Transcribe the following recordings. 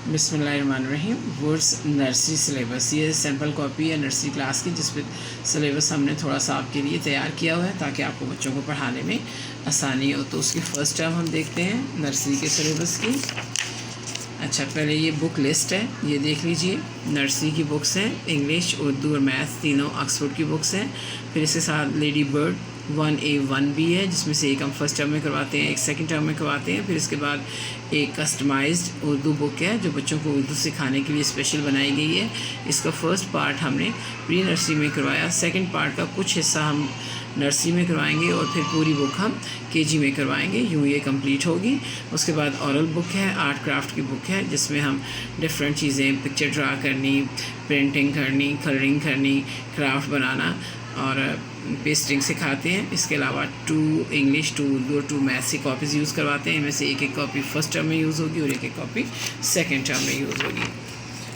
बिस्मिल्लाहिर्रहमानिर्रहीम। Words nursery syllabus, ये sample copy है नर्सरी क्लास की, जिस पर सिलेबस हमने थोड़ा सा आपके लिए तैयार किया हुआ है ताकि आपको बच्चों को पढ़ाने में आसानी हो। तो उसकी फ़र्स्ट टर्म हम देखते हैं नर्सरी के सिलेबस की। अच्छा, पहले ये बुक लिस्ट है, ये देख लीजिए। नर्सरी की बुक्स हैं, इंग्लिश, उर्दू और मैथ तीनों ऑक्सफोर्ड की बुक्स हैं। फिर इसके साथ लेडी बर्ड 1A 1B है, जिसमें से एक हम फर्स्ट टर्म में करवाते हैं, एक सेकंड टर्म में करवाते हैं। फिर इसके बाद एक कस्टमाइज्ड उर्दू बुक है जो बच्चों को उर्दू सिखाने के लिए स्पेशल बनाई गई है। इसका फर्स्ट पार्ट हमने प्री नर्सरी में करवाया, सेकंड पार्ट का कुछ हिस्सा हम नर्सरी में करवाएंगे और फिर पूरी बुक हम केजी में करवाएंगे। यूँ ये कंप्लीट होगी। उसके बाद ऑरल बुक है, आर्ट क्राफ्ट की बुक है, जिसमें हम डिफरेंट चीज़ें, पिक्चर ड्रा करनी, पेंटिंग करनी, कलरिंग करनी, क्राफ्ट बनाना और पेस्टिंग सिखाते हैं। इसके अलावा 2 इंग्लिश, 2 उर्दू और 2 मैथ्स की कॉपीज़ यूज़ करवाते हैं। इनमें से एक कॉपी फर्स्ट टर्म में यूज़ होगी और एक कॉपी सेकेंड टर्म में यूज़ होगी।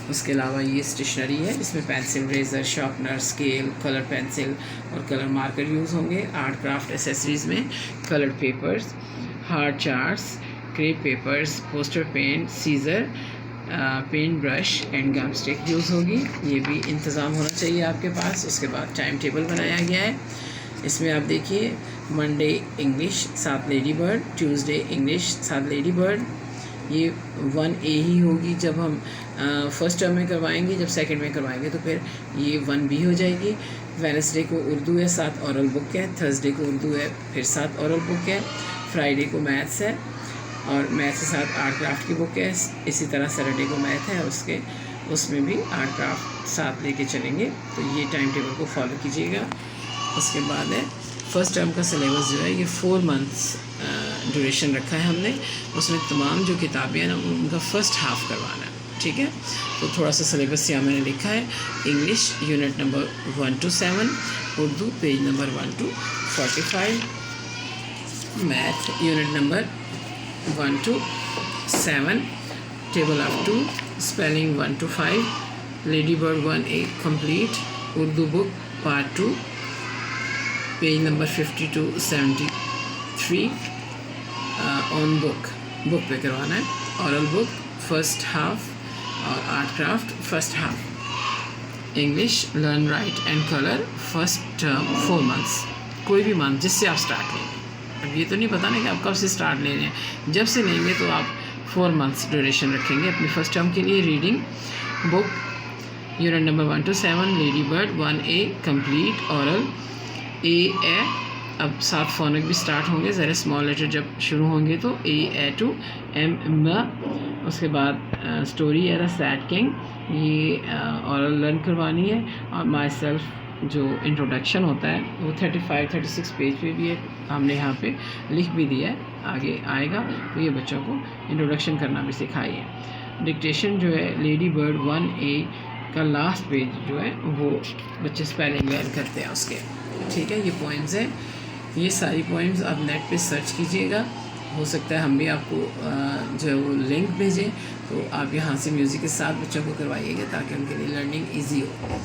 उसके अलावा ये स्टेशनरी है, इसमें pencil, eraser, sharpener, scale, colour pencil और कलर मार्कर यूज़ होंगे। आर्ट क्राफ्ट एसेसरीज़ में colour papers, hard charts, crepe papers, poster paint, scissor, paint brush and gum stick use होगी। ये भी इंतज़ाम होना चाहिए आपके पास। उसके बाद टाइम टेबल बनाया गया है। इसमें आप देखिए, Monday English 7 lady bird, Tuesday English 7 lady bird. ये 1A ही होगी जब हम फर्स्ट टर्म में करवाएंगे, जब सेकंड में करवाएंगे तो फिर ये 1B हो जाएगी। वेडनेसडे को उर्दू है, 7 ऑरल बुक है। थर्सडे को उर्दू है, फिर 7 ऑरल बुक है। फ्राइडे को मैथ्स है और मैथ के साथ आर्ट क्राफ्ट की बुक है। इसी तरह सैटरडे को मैथ है, उसमें भी आर्ट क्राफ्ट साथ लेके चलेंगे। तो ये टाइम टेबल को फॉलो कीजिएगा। उसके बाद है फर्स्ट टर्म का सिलेबस जो है, ये 4 मंथ्स ड्यूरेशन रखा है हमने। उसमें तमाम जो किताबें हैं ना, उनका फ़र्स्ट हाफ करवाना है, ठीक है। तो थोड़ा सा सिलेबस यहाँ मैंने लिखा है। English unit number 1 to 7, Urdu page number 1 to 45, math unit number 1 to 7, table of 2, spelling 1 to 5, ladybird 1A complete, Urdu book part 2, page number 50 to 73, on book पे करवाना है। oral book first half और art craft first half, English learn write and color first term 4 months, कोई भी month जिससे आप start लेंगे। अब ये तो नहीं पता ना कि आप कब से स्टार्ट ले रहे हैं, जब से लेंगे तो आप 4 मंथ्स ड्यूरेशन रखेंगे अपनी फर्स्ट टर्म के लिए। Reading book unit number 1 to 7, lady bird 1A complete, oral A अब 7 फोनिक भी स्टार्ट होंगे, ज़रा स्मॉल लेटर जब शुरू होंगे तो A to M। उसके बाद स्टोरी है द सैड किंग, ये ऑरल लर्न करवानी है। और माई सेल्फ जो इंट्रोडक्शन होता है वो 35-36 पेज पे भी है, हमने यहाँ पे लिख भी दिया है, आगे आएगा। तो ये बच्चों को इंट्रोडक्शन करना भी सिखाइए। डिक्टेशन जो है लेडी बर्ड 1A का लास्ट पेज जो है वो बच्चे स्पेलिंग लर्न करते हैं उसके, ठीक है। ये पॉइंट्स हैं, ये सारी पॉइंट्स आप नेट पे सर्च कीजिएगा। हो सकता है हम भी आपको जो है वो लिंक भेजें, तो आप यहाँ से म्यूज़िक के साथ बच्चों को करवाइएगा ताकि उनके लिए लर्निंग ईजी हो।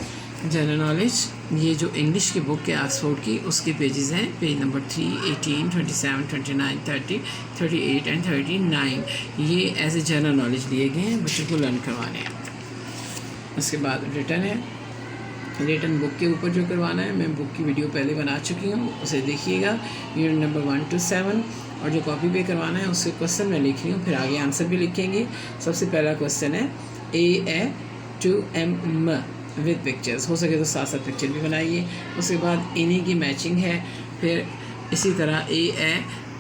जनरल नॉलेज, ये जो इंग्लिश की बुक है ऑक्सफोर्ड की, उसके पेजेस हैं, पेज नंबर 3, 18, 27, 29, 30, 38 एंड 39। ये एज ए जनरल नॉलेज लिए गए हैं, बच्चों को लर्न करवाने हैं। उसके बाद रिटर्न है, रिटर्न बुक के ऊपर जो करवाना है, मैं बुक की वीडियो पहले बना चुकी हूँ, उसे देखिएगा। यूनिट नंबर 1 to 7 और जो कॉपी पे करवाना है उसके क्वेश्चन मैं लिख रही हूँ, फिर आगे आंसर भी लिखेंगे। सबसे पहला क्वेश्चन है A to M with pictures, हो सके तो साथ साथ पिक्चर भी बनाइए। उसके बाद इन्हीं की मैचिंग है। फिर इसी तरह A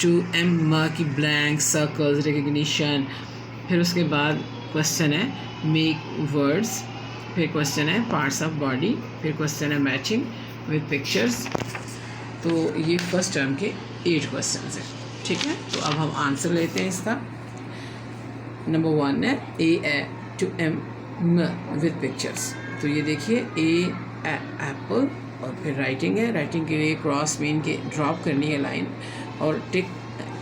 to M की ब्लैंक, सर्कल्स, रिकग्निशन। फिर उसके बाद क्वेश्चन है मेक वर्ड्स, फिर क्वेश्चन है पार्ट्स ऑफ बॉडी, फिर क्वेश्चन है मैचिंग विद पिक्चर्स। तो ये फर्स्ट टर्म के 8 क्वेश्चन हैं, ठीक है। तो अब हम आंसर लेते हैं इसका। नंबर 1 है A to M with pictures. तो ये देखिए A एप्पल और फिर राइटिंग है, राइटिंग के लिए क्रॉस मीन के ड्रॉप करनी है लाइन और टिक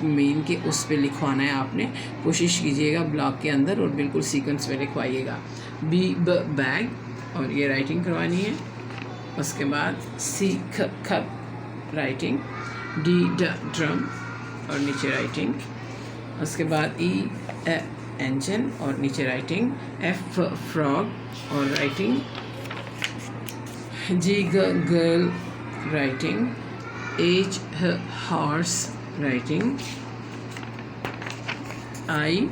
मीन के उस पर लिखवाना है आपने। कोशिश कीजिएगा ब्लॉक के अंदर और बिल्कुल सीक्वेंस में लिखवाइएगा। B बैग और ये राइटिंग करवानी है। उसके बाद C खप राइटिंग, D ड्रम और नीचे राइटिंग। उसके बाद E engine और नीचे राइटिंग F frog और writing G girl writing H horse writing I।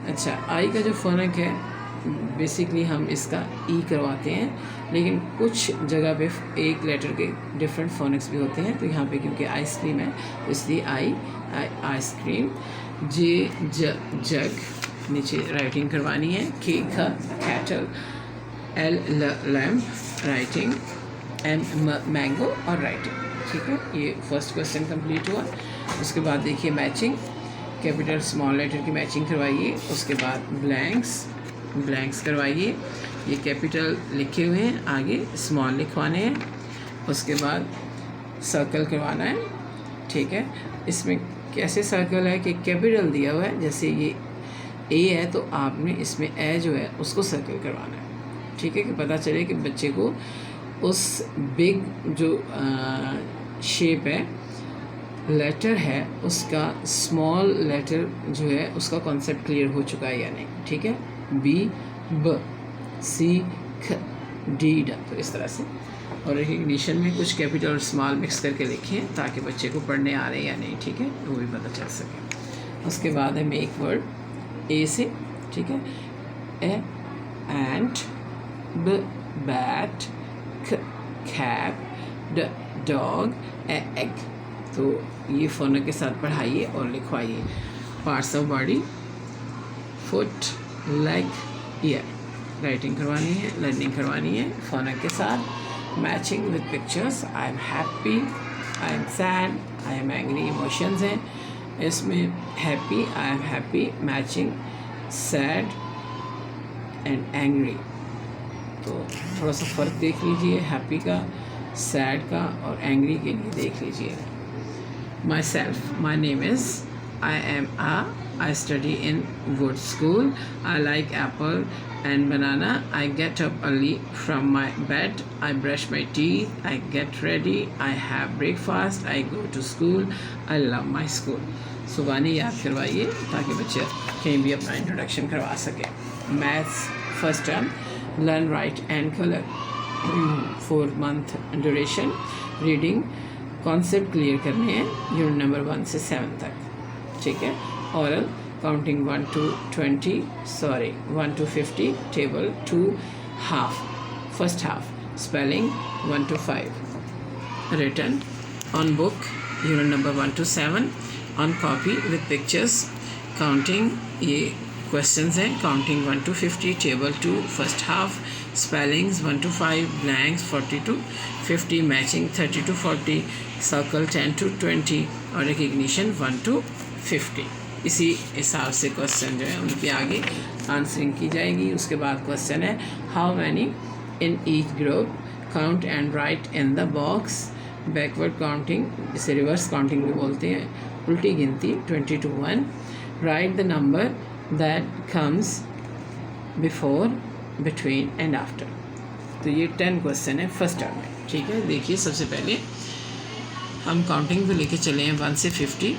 अच्छा, आई का जो फ़ोनक है बेसिकली हम इसका ई करवाते हैं, लेकिन कुछ जगह पे एक लेटर के डिफरेंट फोनिक्स भी होते हैं। तो यहाँ पे क्योंकि आइसक्रीम है तो इसलिए आई आइसक्रीम। जे जग नीचे राइटिंग करवानी है। K cattle. L lamp writing. M mango और राइटिंग। ठीक है, ये फर्स्ट क्वेश्चन कंप्लीट हुआ। उसके बाद देखिए मैचिंग, कैपिटल स्मॉल लेटर की मैचिंग करवाइए। उसके बाद ब्लैंक्स करवाइए। ये कैपिटल लिखे हुए हैं, आगे स्मॉल लिखवाने हैं। उसके बाद सर्कल करवाना है। ठीक है, इसमें कैसे सर्कल है कि कैपिटल दिया हुआ है, जैसे ये ए है तो आपने इसमें ए जो है उसको सर्कल करवाना है। ठीक है, कि पता चले कि बच्चे को उस बिग जो शेप है लेटर है उसका स्मॉल लेटर जो है उसका कॉन्सेप्ट क्लियर हो चुका है या नहीं। ठीक है, बी ब सी ख डी ड, तो इस तरह से। और रिकग्निशन में कुछ कैपिटल और स्मॉल मिक्स करके लिखें ताकि बच्चे को पढ़ने आ रहे हैं या नहीं। ठीक है, वो भी पता चल सके। उसके बाद है मेक वर्ड ए से। ठीक है, ए एंट ब बैट ख कैप ड डॉग एग। तो ये फोनक के साथ पढ़ाइए और लिखवाइए। Parts of body foot leg ear writing करवानी है, लर्निंग करवानी है फोनक के साथ। Matching with pictures. I am happy, I am sad, I am angry emotions हैं इसमें। Happy, I am happy matching sad and angry. तो थोड़ा सा फ़र्क देख लीजिए हैप्पी का, सैड का और एंग्री के लिए देख लीजिए। Myself, my name is, I am a, I study in good school, I like apple and banana, I get up early from my bed, I brush my teeth, I get ready, I have breakfast, I go to school, I love my school। सुबानी याद करवाइए ताकि बच्चे कहीं भी अपना introduction करवा सकें। Maths first term, learn right and colour, 4 month duration. Reading concept clear करने हैं यूनिट नंबर 1 से 7 तक। ठीक है, oral counting 1 to 50, table 2 half, first half. Spelling 1 to 5। Written on book unit number 1 to 7, on copy with pictures. Counting ये questions हैं। Counting 1 to 50, table 2, first half. Spellings 1 to 5, blanks 40 to 50, matching 30 to 40, circle 10 to 20 और recognition 1 to 50। इसी हिसाब से question जो है उनके आगे आंसरिंग की जाएगी। उसके बाद क्वेश्चन है how many in each group, count and right in the box. Backward counting, जिसे रिवर्स काउंटिंग भी बोलते हैं, उल्टी गिनती 20 to 1। Right the number that comes before, between and after. तो ये 10 क्वेश्चन है फर्स्ट टर्म में। ठीक है, देखिए सबसे पहले हम काउंटिंग को लेके चले हैं 1 से 50।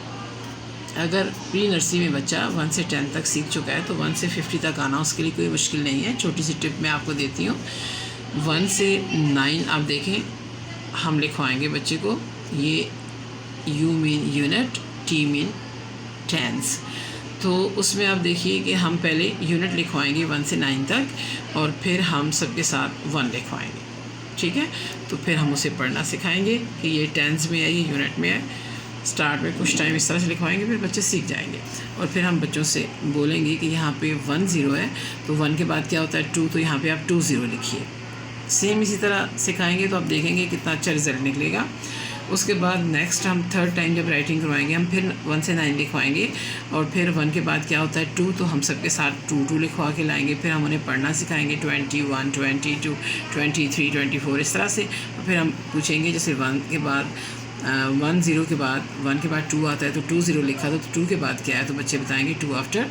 अगर प्री नर्सरी में बच्चा 1 से 10 तक सीख चुका है तो 1 से 50 तक आना उसके लिए कोई मुश्किल नहीं है। छोटी सी टिप मैं आपको देती हूँ। 1 से 9 आप देखें हम लिखवाएंगे बच्चे को, ये U mean unit, T mean tense. तो उसमें आप देखिए कि हम पहले यूनिट लिखवाएंगे 1 से 9 तक और फिर हम सबके साथ 1 लिखवाएंगे। ठीक है, तो फिर हम उसे पढ़ना सिखाएंगे कि ये टेंस में है, ये यूनिट में है। स्टार्ट में कुछ टाइम इस तरह से लिखवाएंगे, फिर बच्चे सीख जाएंगे। और फिर हम बच्चों से बोलेंगे कि यहाँ पे 1 0 है तो 1 के बाद क्या होता है 2, तो यहाँ पे आप 2 0 लिखिए। सेम इसी तरह सिखाएंगे तो आप देखेंगे कितना अच्छा रिजल्ट निकलेगा। उसके बाद नेक्स्ट हम थर्ड टाइम जब राइटिंग करवाएंगे हम फिर 1 से 9 लिखवाएंगे और फिर 1 के बाद क्या होता है 2, तो हम सबके साथ 2 2 लिखवा के लाएंगे। फिर हम उन्हें पढ़ना सिखाएंगे 21, 22, 23, 24 इस तरह से। और फिर हम पूछेंगे जैसे 1 के बाद 1 0 के बाद 1 के बाद 2 आता है तो 2 0 लिखा तो 2 के बाद क्या है तो बच्चे बताएंगे 2 after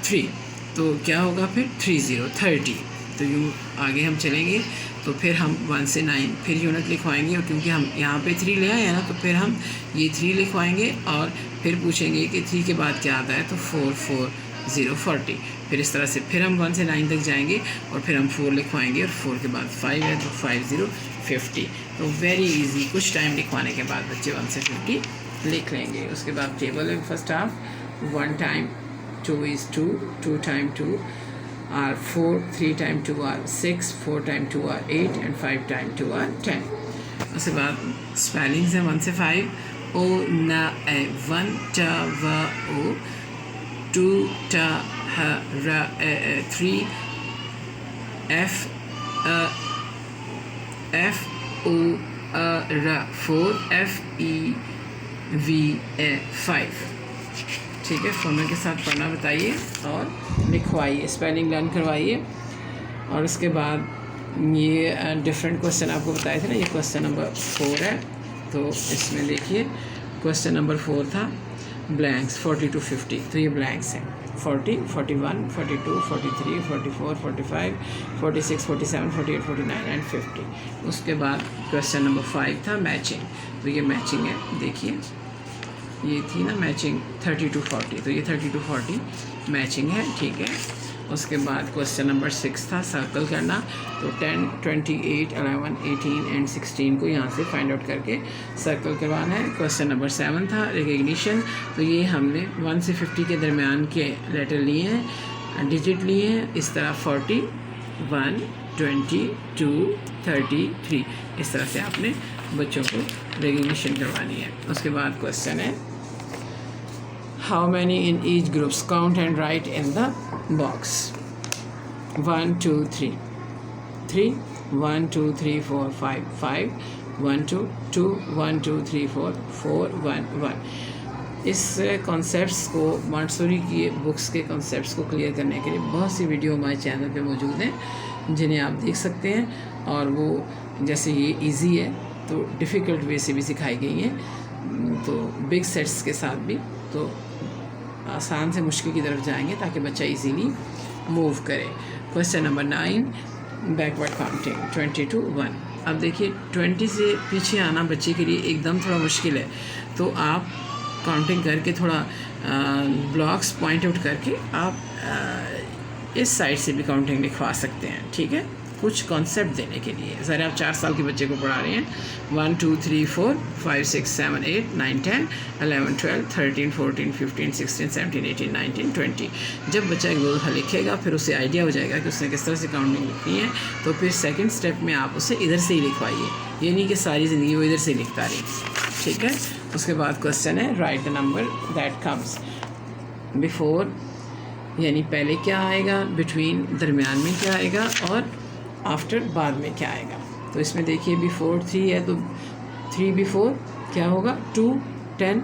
3, तो क्या होगा फिर 3 0 30। तो यूँ आगे हम चलेंगे तो फिर हम 1 से 9 फिर यूनिट लिखवाएंगे और क्योंकि हम यहाँ पे 3 ले आए हैं ना तो फिर हम ये 3 लिखवाएंगे और फिर पूछेंगे कि 3 के बाद क्या आता है तो 4 4 0 40। फिर इस तरह से फिर हम 1 से 9 तक जाएंगे और फिर हम 4 लिखवाएंगे और 4 के बाद 5 है तो 5 0 50। तो वेरी इजी, कुछ टाइम लिखवाने के बाद बच्चे 1 से 50 लिख लेंगे। उसके बाद टेबल है first half, 1 time 2 is 2, 2 time 2 are 4, 3 time 2 are 6, 4 time 2 are 8 and 5 time 2 are 10। उसके बाद स्पेलिंग्स हैं 1 से 5, ओ न ए 1 ट व ओ, 2 T H R E 3 F F O R 4 F E V E 5। ठीक है, फॉर्मूले के साथ पढ़ना बताइए और लिखवाइए, स्पेलिंग लर्न करवाइए। और उसके बाद ये डिफरेंट क्वेश्चन आपको बताए थे ना, ये क्वेश्चन नंबर 4 है। तो इसमें देखिए क्वेश्चन नंबर 4 था ब्लैंक्स 40 to 50, तो ये ब्लैंक्स हैं 40, 41, 42, 43, 44, 45, 46, 47, 48, 49 एंड 50। उसके बाद क्वेश्चन नंबर 5 था मैचिंग, तो ये मैचिंग है, देखिए ये थी ना मैचिंग 30 to 40, तो ये 30 to 40 मैचिंग है। ठीक है, उसके बाद क्वेश्चन नंबर 6 था सर्कल करना, तो 10, 28, 11, 18 एंड 16 को यहाँ से फाइंड आउट करके सर्कल करवाना है। क्वेश्चन नंबर 7 था रिकग्निशन, तो ये हमने 1 से 50 के दरमियान के लेटर लिए हैं, डिजिट लिए हैं, इस तरह 40, 1, 20, 2, 33, इस तरह से आपने बच्चों को रिकग्निशन करवानी है। उसके बाद क्वेश्चन है how many in each groups, count and right in the box. 1 2 3 3 1 2 3 4 5 5 1 2 2 1 2 3 4 4 1 1। इस कॉन्सेप्ट्स को मॉन्टेसोरी की बुक्स के कॉन्सेप्ट्स को क्लियर करने के लिए बहुत सी वीडियो हमारे चैनल पे मौजूद हैं जिन्हें आप देख सकते हैं। और वो जैसे ये इजी है तो डिफ़िकल्ट वे से भी सिखाई गई हैं, तो बिग सेट्स के साथ भी, तो आसान से मुश्किल की तरफ जाएंगे ताकि बच्चा इजीली मूव करे। Question number 9 backward counting 20 to 1। अब देखिए 20 से पीछे आना बच्चे के लिए एकदम थोड़ा मुश्किल है, तो आप काउंटिंग करके थोड़ा ब्लॉक्स पॉइंट आउट करके आप इस साइड से भी काउंटिंग लिखवा सकते हैं। ठीक है, कुछ कॉन्सेप्ट देने के लिए। ज़रा आप 4 साल के बच्चे को पढ़ा रहे हैं, 1 2 3 4 5 6 7 8 9 10 11 12 13 14 15 16 17 18 19 20। जब बच्चा एक दो दफ़ा लिखेगा फिर उसे आइडिया हो जाएगा कि उसने किस तरह से काउंटिंग लिखनी है, तो फिर सेकंड स्टेप में आप उसे इधर से ही लिखवाइए, ये नहीं कि सारी ज़िंदगी वो इधर से लिखता रही। ठीक है, उसके बाद क्वेश्चन है right the number that comes before, यानी पहले क्या आएगा, बिटवीन दरमियान में क्या आएगा, और आफ्टर बाद में क्या आएगा। तो इसमें देखिए बिफोर 3 है तो 3 बिफोर क्या होगा, 2 10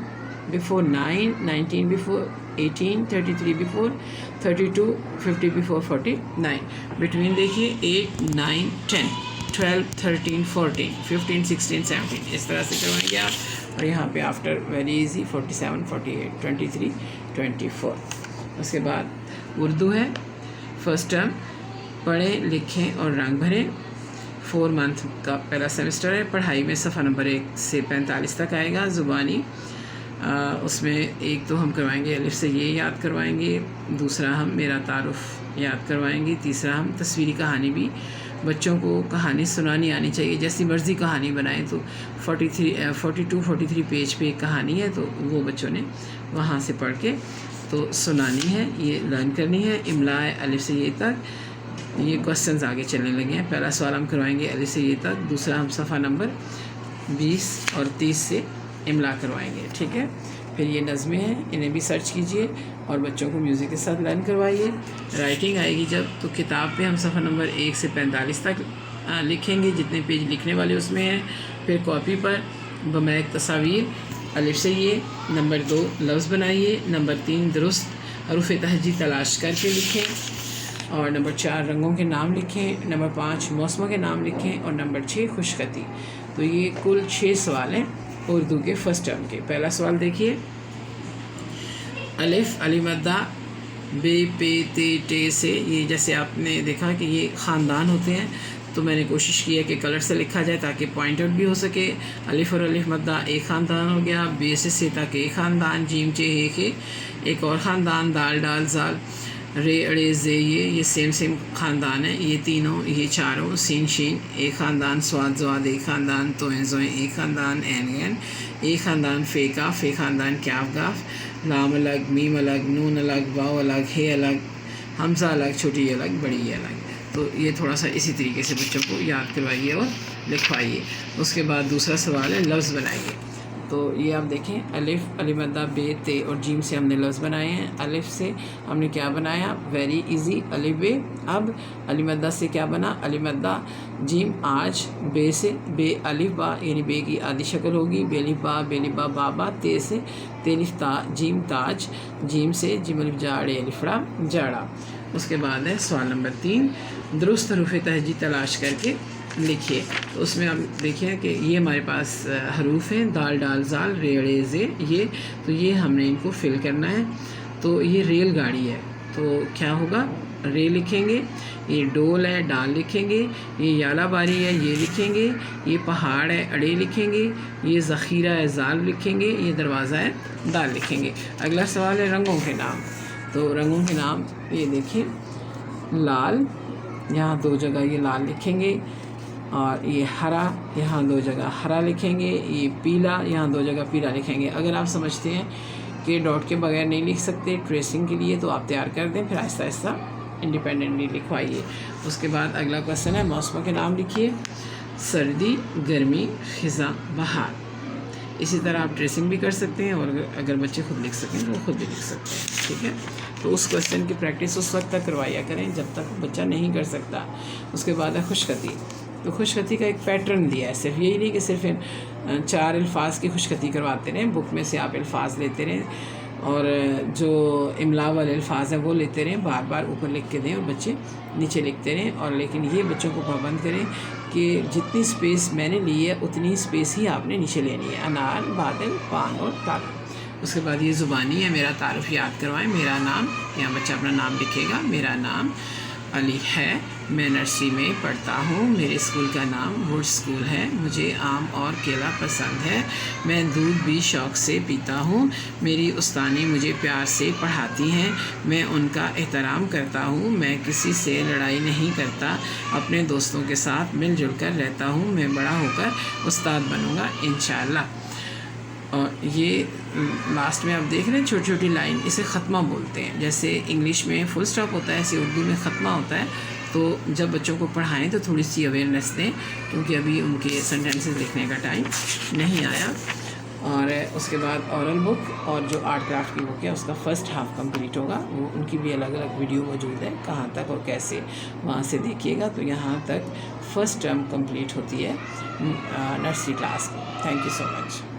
before 9 19 before 18 33 before 32 50 before 49। Between देखिए 8 9 10 12 13 14 15 16 17, इस तरह से करवाएंगे आप। और यहाँ पे आफ्टर वेरी इजी 47 48 23 24। उसके बाद उर्दू है फर्स्ट टर्म, पढ़ें लिखें और रंग भरें। 4 मंथ का पहला सेमेस्टर है। पढ़ाई में सफ़ा नंबर 1 से 45 तक आएगा। ज़ुबानी उसमें एक तो हम करवाएंगे अलिफ से ये याद करवाएंगे, दूसरा हम मेरा तारुफ याद करवाएंगे, तीसरा हम तस्वीरी कहानी भी। बच्चों को कहानी सुनानी आनी चाहिए, जैसी मर्ज़ी कहानी बनाएं। तो 42-43 पेज पे एक कहानी है, तो वो बच्चों ने वहाँ से पढ़ के तो सुनानी है, ये लर्न करनी है। इमला अलिफ से ये तक, ये क्वेश्चंस आगे चलने लगे हैं। पहला सवाल हम करवाएंगे अलिफ से ये तक, दूसरा हम सफ़ा नंबर 20 और 30 से इमला करवाएंगे। ठीक है, फिर ये नज़में हैं, इन्हें भी सर्च कीजिए और बच्चों को म्यूज़िक के साथ लर्न करवाइए। राइटिंग आएगी जब, तो किताब पे हम सफ़ा नंबर 1 से 45 तक लिखेंगे, जितने पेज लिखने वाले उसमें हैं। फिर कॉपी पर बमैक तस्वीर अलिफ से ये, नंबर 2 लफ्ज़ बनाइए, नंबर 3 दुरुस्त हरूफ तहजी तलाश करके लिखें, और नंबर 4 रंगों के नाम लिखें, नंबर 5 मौसमों के नाम लिखें, और नंबर 6 खुशखती। तो ये कुल 6 सवाल हैं उर्दू के फर्स्ट टर्म के। पहला सवाल देखिए, अलिफ अलीमद्दा बे पे ते टे से, ये जैसे आपने देखा कि ये ख़ानदान होते हैं, तो मैंने कोशिश की है कि कलर से लिखा जाए ताकि पॉइंट आउट भी हो सके। अलिफ और अलिफ मद्दा एक ख़ानदान हो गया, बे से सेता के एक ख़ानदान, जीम चे हे के एक और ख़ानदान, दाल डाल जाल रे अड़े जे ये सेम ख़ानदान है। ये तीनों, ये चारों, सीन शीन एक ख़ानदान, स्वाद जवाद एक ख़ानदान, तोएं जोएं एक ख़ानदान, एन गैन एक ख़ानदान, फ़ेका फ़े ख़ानदान, क्याफ गाफ, लाम अलग, मीम अलग, नून अलग, वाव अलग, हे अलग, हमज़ा अलग, छोटी अलग, बड़ी अलग। तो ये थोड़ा सा इसी तरीके से बच्चों को याद करवाइए और लिखवाइए। उसके बाद दूसरा सवाल है लफ्ज़ बनाइए। तो ये आप देखें, अलिफ, अलिफ मद्दा, बे, ते और जीम से हमने लफ्ज़ बनाए हैं। अलिफ से हमने क्या बनाया, वेरी इजी, अलिफ बे। अब अलिफ मद्दा से क्या बना, अलिफ मद्दा जीम आज, बे से बे अलिफ बा, यानी बे की आधी शक्ल होगी, बेलिफ बा, बेलिफ बा बाबा, ते से तेलिफ ता, जीम ताज, जीम से जिम अलिफ जाड़े अलिफड़ा जाड़ा। उसके बाद है सवाल नंबर 3, दुरुस्त हरूफ तहजी तलाश करके लिखिए। तो उसमें आप देखिए कि ये हमारे पास हरूफ हैं, दाल डाल जाल रे अड़े जे, ये तो ये हमने इनको फिल करना है। तो ये रेलगाड़ी है, तो क्या होगा, रे लिखेंगे। ये डोल है, डाल लिखेंगे। ये यालाबारी है, ये लिखेंगे। ये पहाड़ है, अड़े लिखेंगे। ये ज़ख़ीरा है, जाल लिखेंगे। ये दरवाज़ा है, दाल लिखेंगे। अगला सवाल है रंगों के नाम। तो रंगों के नाम ये देखिए, लाल, यहाँ 2 जगह ये लाल लिखेंगे, और ये हरा, यहाँ 2 जगह हरा लिखेंगे। ये पीला, यहाँ 2 जगह पीला लिखेंगे। अगर आप समझते हैं कि डॉट के बगैर नहीं लिख सकते ट्रेसिंग के लिए, तो आप तैयार कर दें, फिर आहिस्ता आहिस्ता इंडिपेंडेंटली लिखवाइए। उसके बाद अगला क्वेश्चन है मौसमों के नाम लिखिए, सर्दी, गर्मी, ख़िज़ा, बहार। इसी तरह आप ट्रेसिंग भी कर सकते हैं, और अगर बच्चे खुद लिख सकें तो वो खुद भी लिख सकते हैं, ठीक है। तो उस क्वेश्चन की प्रैक्टिस उस वक्त तक करवाया करें जब तक बच्चा नहीं कर सकता। उसके बाद है खुशखती। तो खुशखती का एक पैटर्न दिया है, सिर्फ यही नहीं कि सिर्फ 4 अल्फाज की खुशखती करवाते रहें, बुक में से आप अल्फाज लेते रहें, और जो इमला वाले अल्फाज हैं वो लेते रहें, बार बार ऊपर लिख के दें और बच्चे नीचे लिखते रहें। और लेकिन ये बच्चों को पाबंद करें कि जितनी स्पेस मैंने ली है उतनी स्पेस ही आपने नीचे लेनी है। अनार, बादल, पान और तारा। उसके बाद ये ज़ुबानी है, मेरा तारुफ याद करवाएं। मेरा नाम, यहाँ बच्चा अपना नाम लिखेगा। मेरा नाम अली है, मैं नर्सरी में पढ़ता हूँ। मेरे स्कूल का नाम वुड स्कूल है। मुझे आम और केला पसंद है। मैं दूध भी शौक़ से पीता हूँ। मेरी उस्तानी मुझे प्यार से पढ़ाती हैं। मैं उनका एहतराम करता हूँ। मैं किसी से लड़ाई नहीं करता। अपने दोस्तों के साथ मिलजुल कर रहता हूँ। मैं बड़ा होकर उस्ताद बनूँगा इंशाअल्लाह। और ये लास्ट में आप देख रहे हैं छोटी छोटी लाइन, इसे ख़त्मा बोलते हैं। जैसे इंग्लिश में फुल स्टॉप होता है, ऐसे उर्दू में ख़त्मा होता है। तो जब बच्चों को पढ़ाएं तो थोड़ी सी अवेयरनेस दें, क्योंकि अभी उनके सेंटेंसेस लिखने का टाइम नहीं आया। और उसके बाद औरल बुक और जो आर्ट क्राफ्ट की बुक है उसका फ़र्स्ट हाफ़ कंप्लीट होगा। वो उनकी भी अलग अलग वीडियो मौजूद है, कहाँ तक और कैसे, वहाँ से देखिएगा। तो यहाँ तक फ़र्स्ट टर्म कंप्लीट होती है नर्सरी क्लास की। Thank you so much.